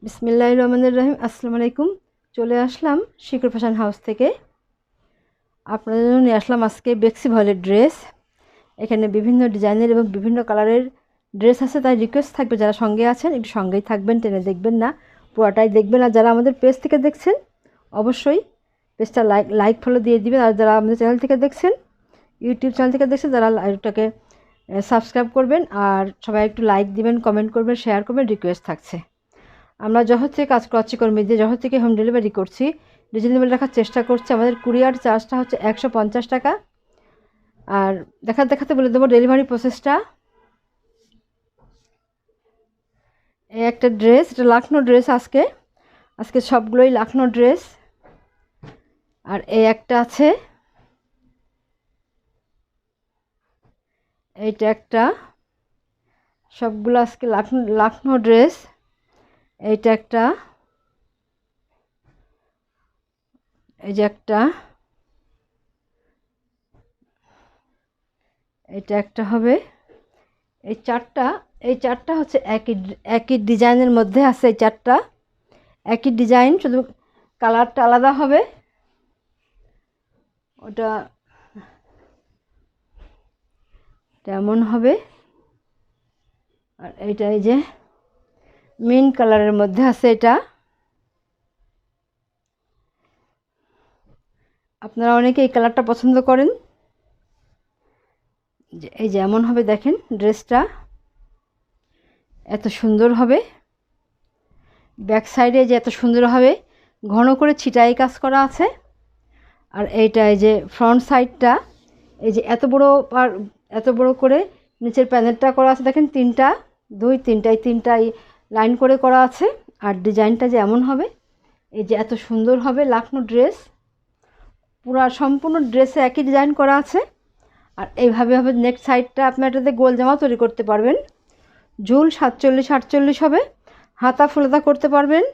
বিসমিল্লাহির রহমানির রহিম। আসসালামু আলাইকুম। চলে আসলাম শিকর ফ্যাশন হাউস থেকে। আপনাদের জন্য নিয়ে আসলাম আজকে বেক্সি ভয়েলের ড্রেস। এখানে বিভিন্ন ডিজাইনের এবং বিভিন্ন কালারের ড্রেস আছে, তাই রিকোয়েস্ট থাকবে যারা সঙ্গে আছেন একটু সঙ্গেই থাকবেন, টেনে দেখবেন না, পুরোটাই দেখবেন। আর যারা আমাদের পেজ থেকে দেখছেন অবশ্যই পেজটা লাইক ফলো দিয়ে দিবেন। আর যারা আমাদের চ্যানেল থেকে দেখছেন, ইউটিউব চ্যানেল থেকে দেখছেন, যারা এটাকে সাবস্ক্রাইব করবেন আর সবাই একটু লাইক দিবেন, কমেন্ট করবেন, শেয়ার করবেন, রিকোয়েস্ট থাকছে। আমরা জহর থেকে কাজ করছি, কর্মী দিয়ে জহর থেকে হোম ডেলিভারি করছি, রিজনেবল রাখার চেষ্টা করছি। আমাদের কুরিয়ার চার্জটা হচ্ছে 150 টাকা। আর দেখাতে বলে দেবো ডেলিভারি প্রসেসটা। এই একটা ড্রেস, এটা লাখনো ড্রেস। আজকে সবগুলোই লাখনো ড্রেস। আর এই একটা আছে, এইটা একটা, সবগুলো আজকে লাখনো ড্রেস। এইটা একটা, এই যে একটা, এটা একটা হবে। এই চারটা হচ্ছে একই ডিজাইনের মধ্যে আছে। এই চারটা একই ডিজাইন, শুধু কালারটা আলাদা হবে। ওটা তেমন হবে। আর এইটা এই যে মিন্ট কালারের মধ্যে আছে। এটা আপনারা অনেকে এই কালারটা পছন্দ করেন। এই যেমন হবে, দেখেন ড্রেসটা এত সুন্দর হবে। ব্যাক সাইডে যে এত সুন্দর হবে, ঘন করে ছিটাই কাজ করা আছে। আর এইটা এই যে ফ্রন্ট সাইডটা, এই যে এত বড় করে নিচের প্যানেলটা করা আছে। দেখেন তিনটাই লাইন করে করা আছে। আর ডিজাইনটা যে এমন হবে, এই যে এত সুন্দর হবে। লাখনো ড্রেস, পুরো সম্পূর্ণ ড্রেসে একই ডিজাইন করা আছে। আর এইভাবে হবে নেক সাইডটা। আপনি এটাতে গোল জামাও তৈরি করতে পারবেন। ঝুল 47-48 হবে। হাতা ফুলতা করতে পারবেন।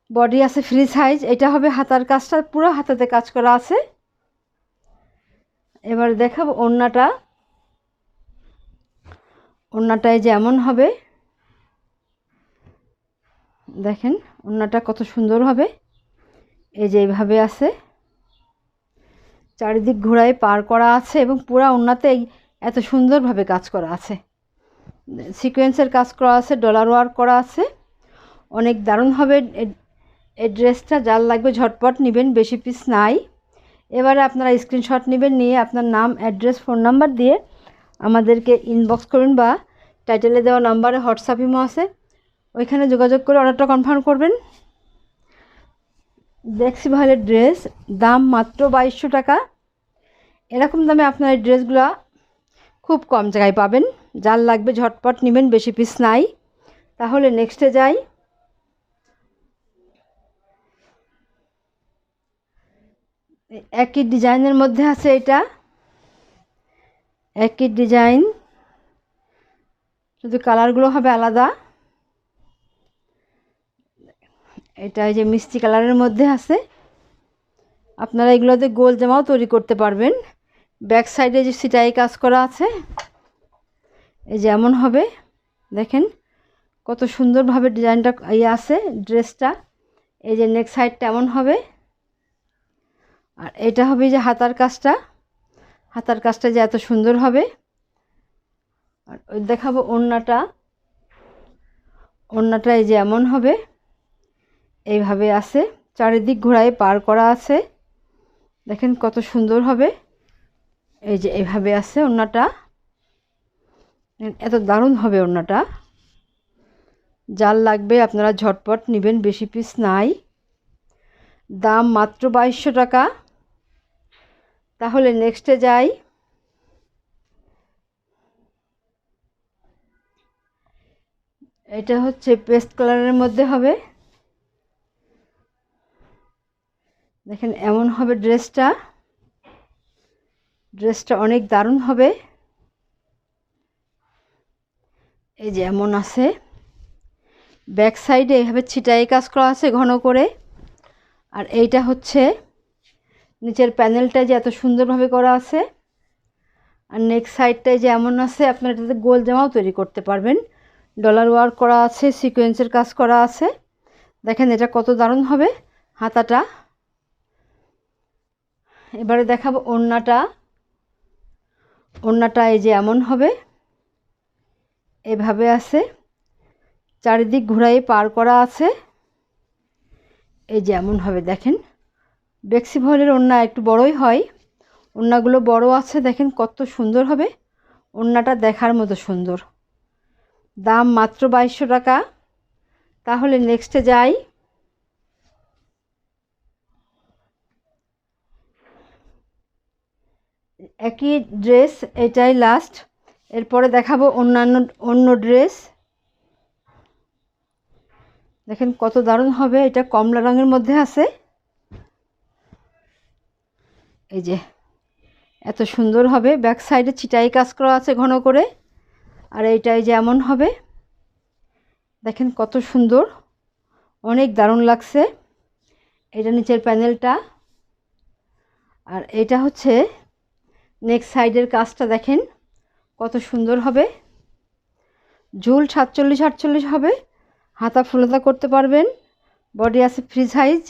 বডি আছে ফ্রি সাইজ। এটা হবে হাতার কাজটা, পুরো হাতাতে কাজ করা আছে। এবার দেখাবো ওড়নাটায় যেমন হবে, দেখেন ওড়নাটা কত সুন্দর হবে। এই যে এইভাবে আছে, চারিদিক ঘোড়ায় পার করা আছে এবং পুরা ওড়নাতে এত সুন্দরভাবে কাজ করা আছে। সিকোয়েন্সের কাজ করা আছে, ডলার ওয়ার্ক করা আছে। অনেক দারুণ হবে এই ড্রেসটা। যার লাগবে ঝটপট নেবেন, বেশি পিস নাই। এবারে আপনারা স্ক্রিনশট নেবেন, নিয়ে আপনার নাম, অ্যাড্রেস, ফোন নাম্বার দিয়ে আমাদেরকে ইনবক্স করুন বা টাইটেলে দেওয়া নাম্বারে হোয়াটসঅ্যাপ ইমো আছে, ওইখানে যোগাযোগ করে অর্ডারটা কনফার্ম করবেন। বেক্সি ভয়েলের ড্রেস, দাম মাত্র 2200 টাকা। এরকম দামে আপনার এই ড্রেসগুলো খুব কম জায়গায় পাবেন। যার লাগবে ঝটপট নেবেন, বেশি পিস নাই। তাহলে নেক্সটে যাই। একই ডিজাইনের মধ্যে আছে, এটা একই ডিজাইন, শুধু কালারগুলো হবে আলাদা। এটা এই যে মিষ্টি কালারের মধ্যে আছে। আপনারা এগুলোতে গোল জামাও তৈরি করতে পারবেন। ব্যাক সাইডে যে সিটাই কাজ করা আছে, এই যেমন হবে, দেখেন কত সুন্দরভাবে ডিজাইনটা আছে ড্রেসটা। এই যে নেক সাইডটা এমন হবে। আর এটা হবে যে হাতার কাজটা যে এত সুন্দর হবে। আর দেখাবো ওড়নাটা এই যে এমন হবে, এইভাবে আছে, চারিদিক ঘোড়ায় পার করা আছে। দেখেন কত সুন্দর হবে। এই যে এইভাবে আছে ওড়নাটা, এত দারুণ হবে ওড়নাটা। যার লাগবে আপনারা ঝটপট নেবেন, বেশি পিস নাই। দাম মাত্র 2200 টাকা। তাহলে নেক্সটে যাই। এটা হচ্ছে পেস্ট কালারের মধ্যে হবে। দেখেন এমন হবে ড্রেসটা অনেক দারুণ হবে। এই যে এমন আছে, ব্যাক সাইডে এইভাবে ছিটাই কাজ করা আছে ঘন করে। আর এইটা হচ্ছে নিচের প্যানেলটা যে এত সুন্দরভাবে করা আছে। আর নেক্সট সাইডটায় যে এমন আছে, আপনারা এটাতে গোল জামাও তৈরি করতে পারবেন। ডলার ওয়ার্ক করা আছে, সিকোয়েন্সের কাজ করা আছে। দেখেন এটা কত দারুণ হবে হাতাটা। এবারে দেখাবো ওড়নাটা। ওড়নাটা এই যে এমন হবে, এভাবে আছে, চারিদিক ঘুরাই পার করা আছে। এই যে এমন হবে দেখেন। বেক্সি ভয়েলের ওড়না একটু বড়ই হয়, ওড়নাগুলো বড় আছে। দেখেন কত সুন্দর হবে ওড়নাটা, দেখার মতো সুন্দর। দাম মাত্র 2200 টাকা। তাহলে নেক্সটে যাই। একই ড্রেস, এটাই লাস্ট। এরপরে দেখাবো অন্য ড্রেস। দেখেন কত দারুণ হবে, এটা কমলা রঙের মধ্যে আছে। এই যে এত সুন্দর হবে, ব্যাক সাইডে ছিটাই কাজ করা আছে ঘন করে। আর এইটাই যেমন হবে, দেখেন কত সুন্দর, অনেক দারুণ লাগছে। এটা নিচের প্যানেলটা। আর এটা হচ্ছে নেক সাইডের কাজটা, দেখেন কত সুন্দর হবে। ঝুল 47-48 হবে, হাতা ফুলতা করতে পারবেন। বডি আছে ফ্রি সাইজ।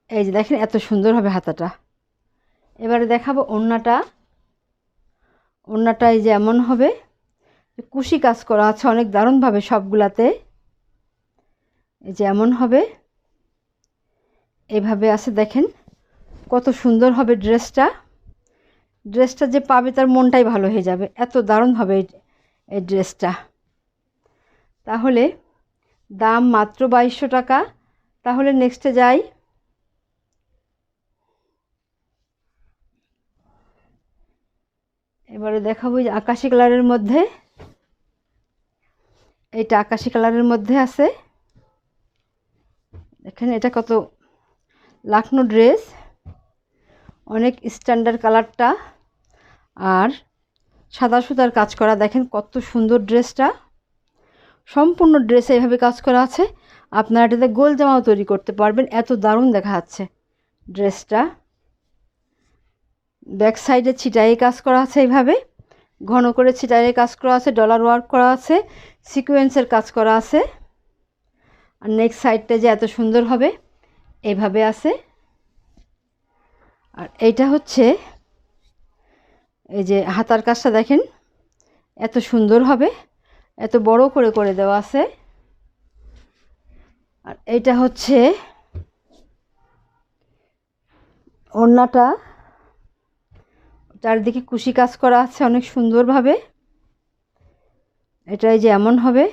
এই যে দেখেন এত সুন্দর হবে হাতাটা। এবারে দেখাবো ওড়নাটা। ওড়নাটা এই যে এমন হবে, কুশি কাজ করা আছে অনেক দারুণভাবে সবগুলাতে। এই যে এমন হবে, এভাবে আছে। দেখেন কত সুন্দর হবে ড্রেসটা। ড্রেসটা যে পাবে তার মনটাই ভালো হয়ে যাবে, এত দারুণ হবে এই ড্রেসটা। তাহলে দাম মাত্র 2200 টাকা। তাহলে নেক্সটে যাই। এবারে দেখাবো যে আকাশি কালারের মধ্যে। এইটা আকাশি কালারের মধ্যে আছে। দেখেন এটা কত লাখনো ড্রেস, অনেক স্ট্যান্ডার্ড কালারটা। আর সাদা সুতার কাজ করা, দেখেন কত সুন্দর ড্রেসটা। সম্পূর্ণ ড্রেসে এভাবে কাজ করা আছে। আপনারা এটাতে গোল জামাও তৈরি করতে পারবেন, এত দারুণ দেখা যাচ্ছে ড্রেসটা। ব্যাক সাইডে ছিটাই কাজ করা আছে, এইভাবে ঘন করে ছিটাই কাজ করা আছে, ডলার ওয়ার্ক করা আছে, সিকোয়েন্সের কাজ করা আছে। আর নেক্সট সাইডটা যে এত সুন্দর হবে, এইভাবে আছে। আর এইটা হচ্ছে এই যে হাতার কাজটা, দেখেন এত সুন্দর হবে, এত বড় করে করে দেওয়া আছে। আর এইটা হচ্ছে ওড়নাটা, চারিদিকে কুশি কাজ করা আছে অনেক সুন্দরভাবে। এটাই যে এমন হবে,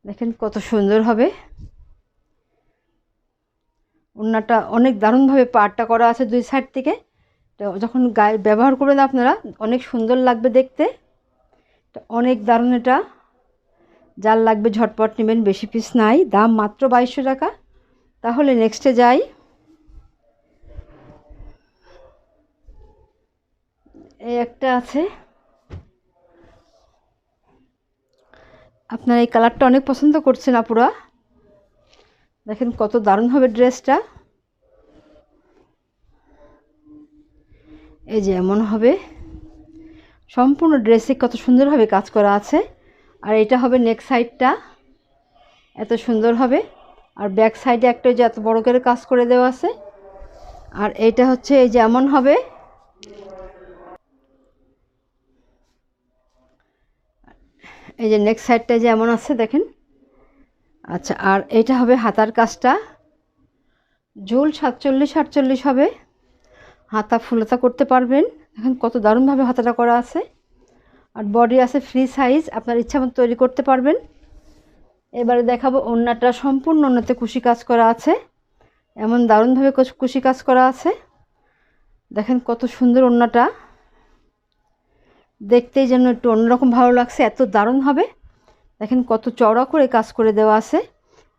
দেখেন কত সুন্দর হবে। ওড়নাটা অনেক দারুণভাবে পাড়টা করা আছে দুই সাইড থেকে। তো যখন গায়ে ব্যবহার করবেন আপনারা অনেক সুন্দর লাগবে দেখতে। অনেক দারুণ এটা, যার লাগবে ঝটপট নেবেন, বেশি পিস নাই। দাম মাত্র 2200 টাকা। তাহলে নেক্সটে যাই। এই একটা আছে, আপনারা এই কালারটা অনেক পছন্দ করছেন আপুরা। দেখেন কত দারুণ হবে ড্রেসটা। এই যে এমন হবে, সম্পূর্ণ ড্রেসে কত সুন্দরভাবে কাজ করা আছে। আর এটা হবে নেক সাইডটা, এত সুন্দর হবে। আর ব্যাক সাইডে একটা যে এত বড় করে কাজ করে দেওয়া আছে। আর এইটা হচ্ছে এই যে এমন হবে, এই যে নেক সাইডটা যে এমন আছে দেখেন। আচ্ছা, আর এইটা হবে হাতার কাজটা। ঝুল 47-48 হবে, হাতা ফুলতা করতে পারবেন। দেখেন কত দারুণভাবে হাতাটা করা আছে। আর বডি আছে ফ্রি সাইজ, আপনার ইচ্ছা মতো তৈরি করতে পারবেন। এবারে দেখাবো ওড়নাটা। সম্পূর্ণ ওড়নাতে কুশি কাজ করা আছে, এমন দারুণভাবে কুশি কাজ করা আছে। দেখেন কত সুন্দর ওড়নাটা, দেখতেই যেন একটু অন্যরকম ভালো লাগছে, এত দারুণ হবে। দেখেন কত চওড়া করে কাজ করে দেওয়া আছে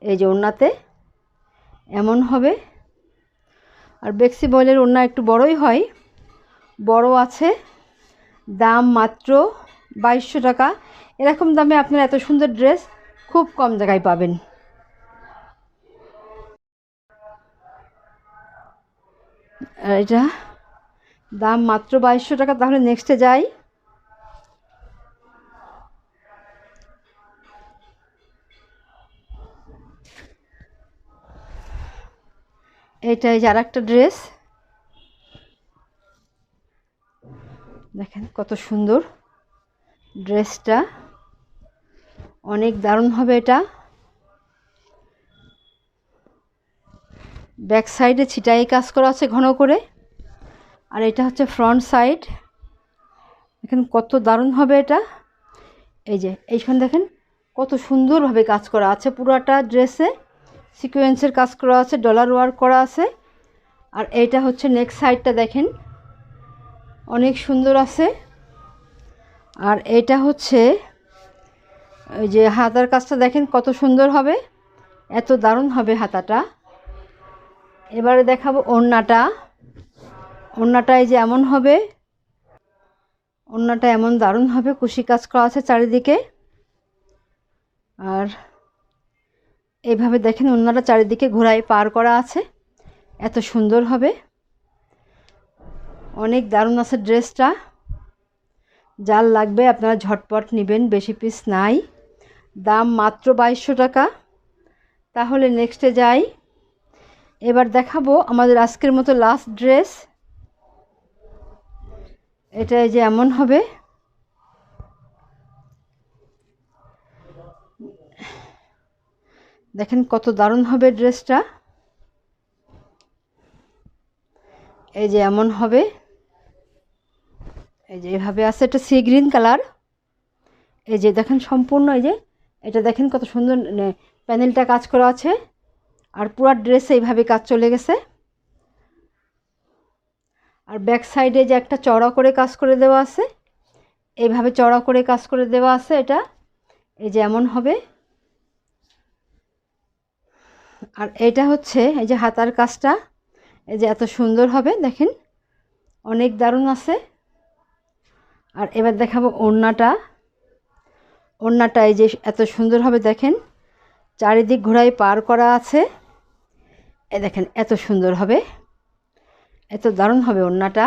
এই যে ওড়নাতে, এমন হবে। আর বেক্সি বয়েলের ওড়না একটু বড়ই হয়, বড় আছে। দাম মাত্র 2200 টাকা। এরকম দামে আপনারা এত সুন্দর ড্রেস খুব কম জায়গায় পাবেন। আর এটা দাম মাত্র 2200 টাকা। তাহলে নেক্সটে যাই। এটাই যে আরেকটা ড্রেস, দেখেন কত সুন্দর ড্রেসটা, অনেক দারুণ হবে এটা। ব্যাক সাইডে ছিটাই কাজ করা আছে ঘন করে, আর এটা হচ্ছে ফ্রন্ট সাইড। দেখেন কত দারুণ হবে এটা। এই যে এইখানে দেখেন কত সুন্দরভাবে কাজ করা আছে, পুরাটা ড্রেসে সিকোয়েন্সের কাজ করা আছে, ডলার ওয়ার্ক করা আছে। আর এইটা হচ্ছে নেক্সট সাইডটা দেখেন অনেক সুন্দর আছে। আর এটা হচ্ছে ওই যে হাতার কাজটা দেখেন কত সুন্দর হবে, এত দারুণ হবে হাতাটা। এবারে দেখাবো ওড়নাটা। ওড়নাটা এই যে এমন হবে, ওড়নাটা এমন দারুণ হবে, কুশি কাজ করা আছে চারিদিকে। আর এইভাবে দেখেন ওড়নাটা চারিদিকে ঘোরায় পার করা আছে, এত সুন্দর হবে, অনেক দারুণ আছে ড্রেসটা। যার লাগবে আপনারা ঝটপট নেবেন, বেশি পিস নাই, দাম মাত্র 2200 টাকা। তাহলে নেক্সটে যাই। এবার দেখাবো আমাদের আজকের মতো লাস্ট ড্রেস। এটা এই যে এমন হবে, দেখেন কত দারুণ হবে ড্রেসটা। এই যে এমন হবে, এই যে এভাবে আছে, এটা সি গ্রিন কালার। এই যে দেখেন সম্পূর্ণ, এই যে এটা দেখেন কত সুন্দর প্যানেলটা কাজ করা আছে, আর পুরো ড্রেসে এইভাবে কাজ চলে গেছে। আর ব্যাক সাইডে যে একটা চড়া করে কাজ করে দেওয়া আছে, এইভাবে চড়া করে কাজ করে দেওয়া আছে এটা। এই যে এমন হবে। আর এটা হচ্ছে এই যে হাতার কাজটা, এই যে এত সুন্দর হবে, দেখেন অনেক দারুণ আছে। আর এবার দেখাবো ওড়নাটা। ওড়নাটা এই যে এত সুন্দর হবে, দেখেন চারিদিক ঘোরায় পার করা আছে, এই দেখেন এত সুন্দর হবে, এত দারুণ হবে ওড়নাটা।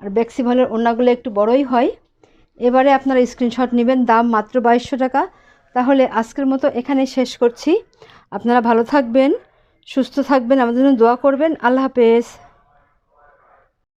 আর বেক্সি ভলের ওড়নাগুলো একটু বড়ই হয়। এবারে আপনারা স্ক্রিনশট নেবেন, দাম মাত্র 2200 টাকা। তাহলে আজকের মতো এখানে শেষ করছি। আপনারা ভালো থাকবেন, সুস্থ থাকবেন, আমাদের জন্য দোয়া করবেন। আল্লাহ হাফেজ।